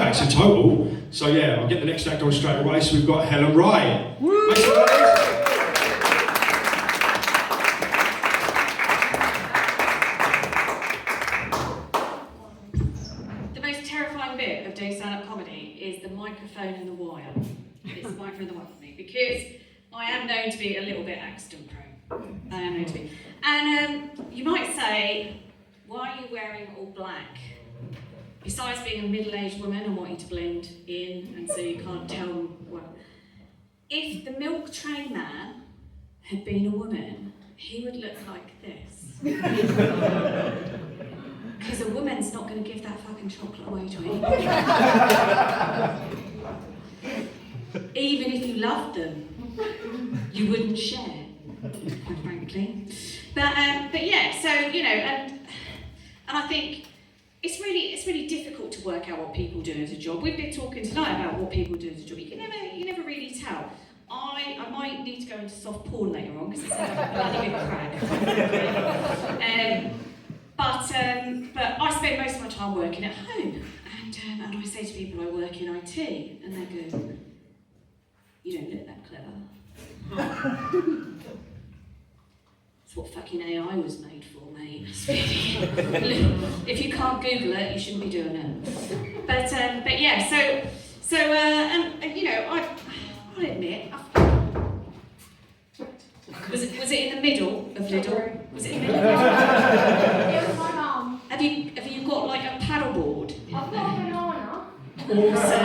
acts in total. So yeah, I'll get the next act on straight away. So we've got Helen Wright. Make some noise. The most terrifying bit of doing stand-up comedy is the microphone and the wire. It's the microphone and the wire for me, because I am known to be a little bit accident prone. I am known to be. And you might say, why are you wearing all black? Besides being a middle-aged woman and wanting to blend in, and so you can't tell what. If the milk tray man had been a woman, he would look like this. Because a woman's not going to give that fucking chocolate away to anybody. Even if you loved them, you wouldn't share, quite frankly. But yeah, so, you know, and I think it's really difficult to work out what people do as a job. We've been talking tonight about what people do as a job. You never really tell. I might need to go into soft porn later on because it sounds like a bloody good crack. But I spend most of my time working at home, and I say to people I work in IT, and they go, "You don't look that clever." It's what fucking AI was made for, mate. If you can't Google it, you shouldn't be doing it. But yeah, so you know, I'll admit, was it in the middle of Lidl? Was it in the middle? It was my mum. Have you got like a paddleboard? I've got a banana. Awesome.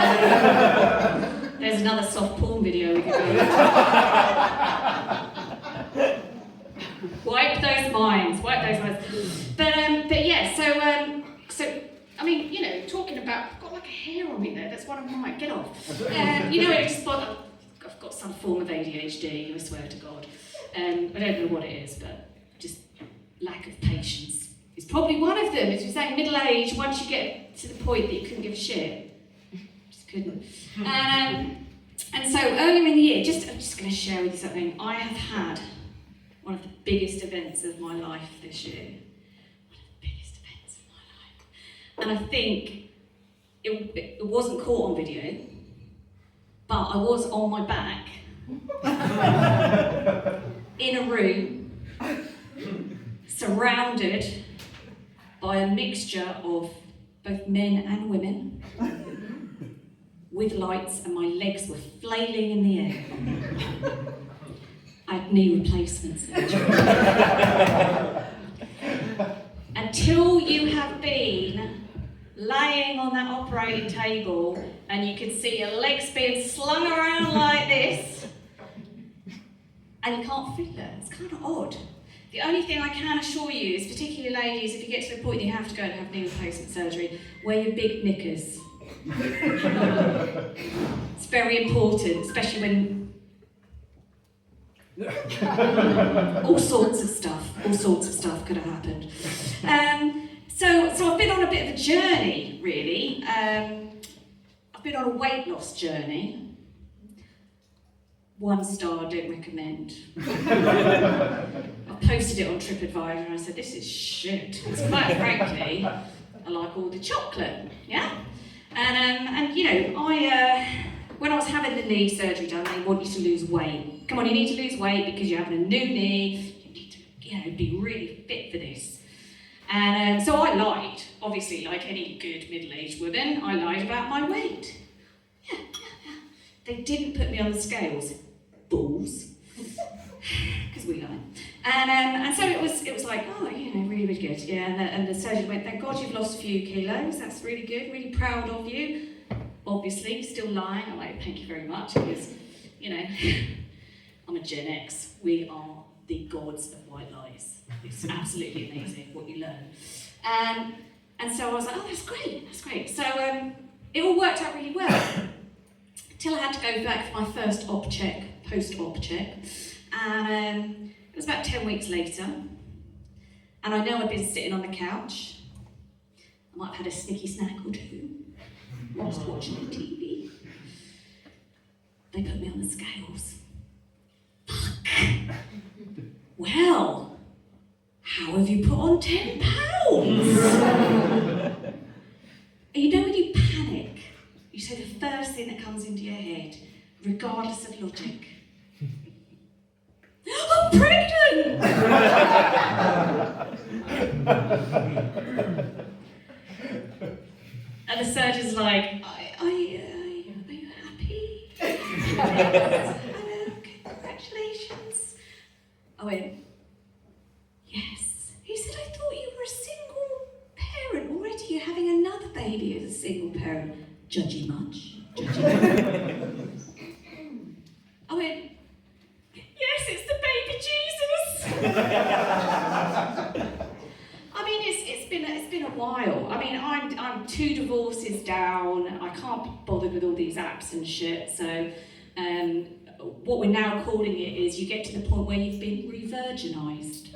There's another soft porn video we could go with. Wipe those minds. But yeah, so I mean, you know, talking about, I've got like a hair on me there. That's one of mine. Get off. You know, I've got some form of ADHD. I swear to God. I don't know what it is, but just lack of patience is probably one of them. As you say, middle age. Once you get to the point that you couldn't give a shit, just couldn't. And so earlier in the year, I'm just going to share with you something. I have had one of the biggest events of my life this year. One of the biggest events of my life. And I think it wasn't caught on video, but I was on my back in a room surrounded by a mixture of both men and women with lights, and my legs were flailing in the air. I had knee replacement surgery. Until you have been laying on that operating table and you can see your legs being slung around like this, and you can't feel it. It's kind of odd. The only thing I can assure you is, particularly ladies, if you get to the point that you have to go and have knee replacement surgery, wear your big knickers. It's very important, especially when all sorts of stuff could have happened. So I've been on a bit of a journey, really. I've been on a weight loss journey. 1 star, don't recommend. I posted it on TripAdvisor and I said, this is shit. It's quite frankly, I like all the chocolate, yeah? And you know, when I was having the knee surgery done, they want you to lose weight. Come on, you need to lose weight because you're having a new knee. You need to, you know, be really fit for this. And so I lied, obviously, like any good middle-aged woman, I lied about my weight. Yeah. They didn't put me on the scales. Balls. Because we lie. And so it was like, oh, you know, really, really good. Yeah, and the surgeon went, thank God you've lost a few kilos. That's really good. Really proud of you. Obviously, still lying. I'm like, thank you very much. Because, you know, I'm a Gen X. We are the gods of white lies. It's absolutely amazing what you learn. And so I was like, oh, that's great. So it all worked out really well. Till I had to go back for my first post-op check. And it was about 10 weeks later. And I know I'd been sitting on the couch. I might have had a snicky snack or two whilst watching the TV. They put me on the scales. Fuck. Well, how have you put on 10 pounds? And you know when you panic say the first thing that comes into your head, regardless of logic. I'm pregnant! And the surgeon's like, are you happy? Congratulations. I went, yes. He said, I thought you were a single parent already. You're having another baby as a single parent. Judgy much? Judgy much? I went, yes, it's the baby Jesus. I mean, it's been a while. I mean, I'm 2 divorces down. I can't be bothered with all these apps and shit. So, what we're now calling it is you get to the point where you've been re-virginized.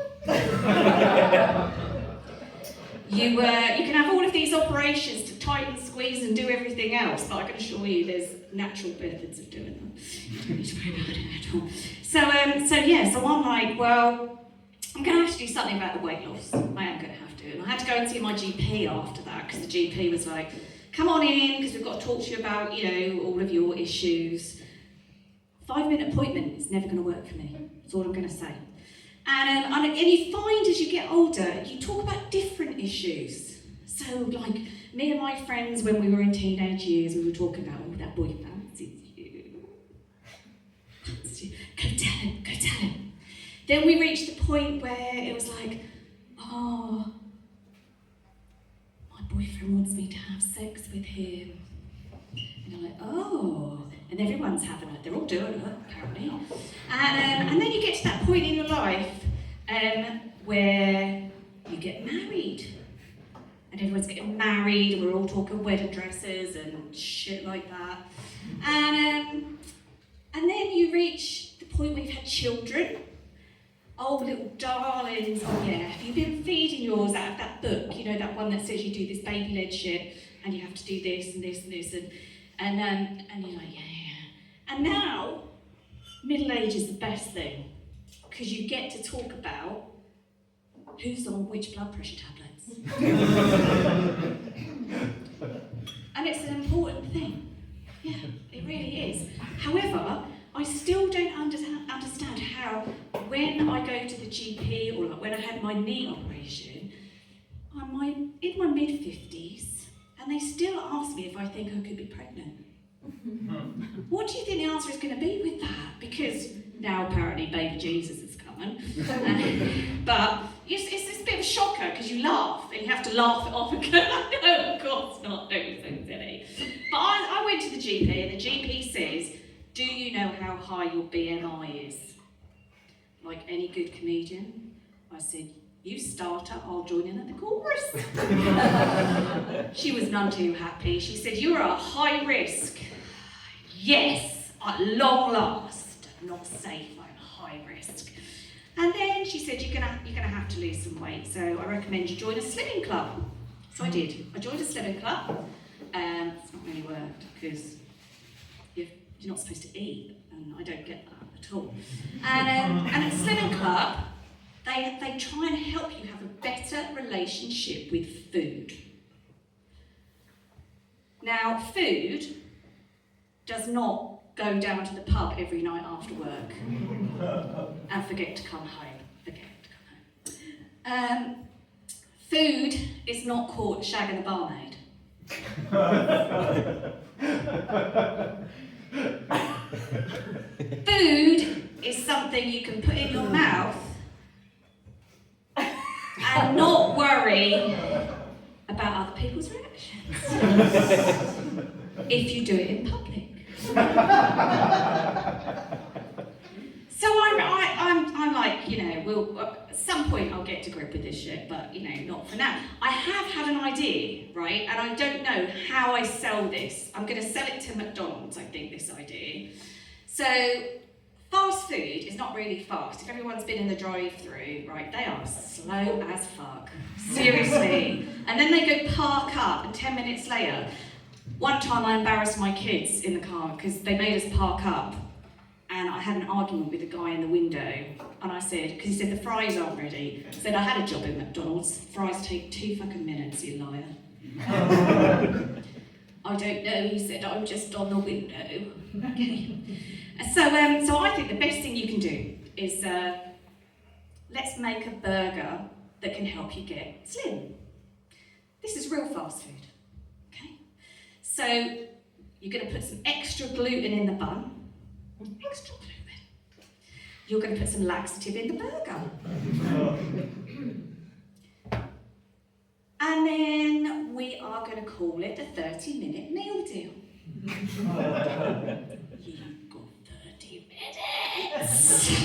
You can have all of these operations to tighten, squeeze, and do everything else, but I can assure you there's natural methods of doing them. You don't need to worry about it at all. So I'm like, well, I'm going to have to do something about the weight loss. I am going to have to. And I had to go and see my GP after that, because the GP was like, come on in, because we've got to talk to you about, all of your issues. 5-minute appointment is never going to work for me. That's all I'm going to say. And you find as you get older, you talk about different issues. So, like, me and my friends, when we were in teenage years, we were talking about, that boy fancies you. Go tell him. Then we reached the point where it was like, oh, my boyfriend wants me to have sex with him. And I'm like, oh, and everyone's having it. They're all doing it, apparently. And then you get to that point in your life where you get married. And everyone's getting married, and we're all talking wedding dresses and shit like that. And then you reach the point where you've had children. Oh, little darlings, oh yeah, have you been feeding yours out of that book? That one that says you do this baby-led shit, and you have to do this and this and this, and you're like, yeah. And now, middle age is the best thing, because you get to talk about who's on which blood pressure tablets. And it's an important thing. Yeah, it really is. However, I still don't understand how, when I go to the GP, or like when I had my knee operation, I'm in my mid-50s, and they still ask me if I think I could be pregnant. What do you think the answer is going to be with that? Because now apparently baby Jesus is coming. But it's a bit of a shocker, because you laugh, and you have to laugh it off and go, no, of course not, don't be so silly. But I went to the GP, and the GP says, do you know how high your BMI is? Like any good comedian, I said, you start her, I'll join in at the chorus. She was none too happy. She said, you're a high risk. Yes, at long last. Not safe, I'm high risk. And then she said, you're gonna have to lose some weight, so I recommend you join a slimming club. So I did. I joined a slimming club. It's not really worked, because you're not supposed to eat, and I don't get that at all. And at Slimming Club, they try and help you have a better relationship with food. Now, food does not go down to the pub every night after work and forget to come home. Food is not caught shagging the barmaid. Food is something you can put in your mouth and not worry about other people's reactions if you do it in public. So I'm like, at some point I'll get to grip with this shit, but not for now. I have had an idea, right? And I don't know how I sell this. I'm going to sell it to McDonald's, I think, this idea. So fast food is not really fast. If everyone's been in the drive-through, right, they are slow as fuck. Seriously. And then they go park up, and 10 minutes later, one time I embarrassed my kids in the car because they made us park up. And I had an argument with the guy in the window, and I said, because he said the fries aren't ready, I said I had a job at McDonald's, fries take 2 fucking minutes, you liar. I don't know, he said, I'm just on the window. Okay. So I think the best thing you can do is let's make a burger that can help you get slim. This is real fast food. Okay? So you're going to put some extra gluten in the bun. Extra gluten. You're going to put some laxative in the burger. And then we are going to call it a 30-minute meal deal. You've got 30 minutes.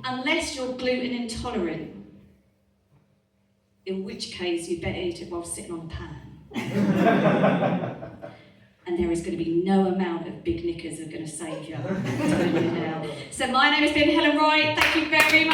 Unless you're gluten intolerant, in which case you better eat it while sitting on the pan. And there is going to be no amount of big knickers that are going to save you. I'm telling you now. So my name has been Helen Wright. Thank you very much.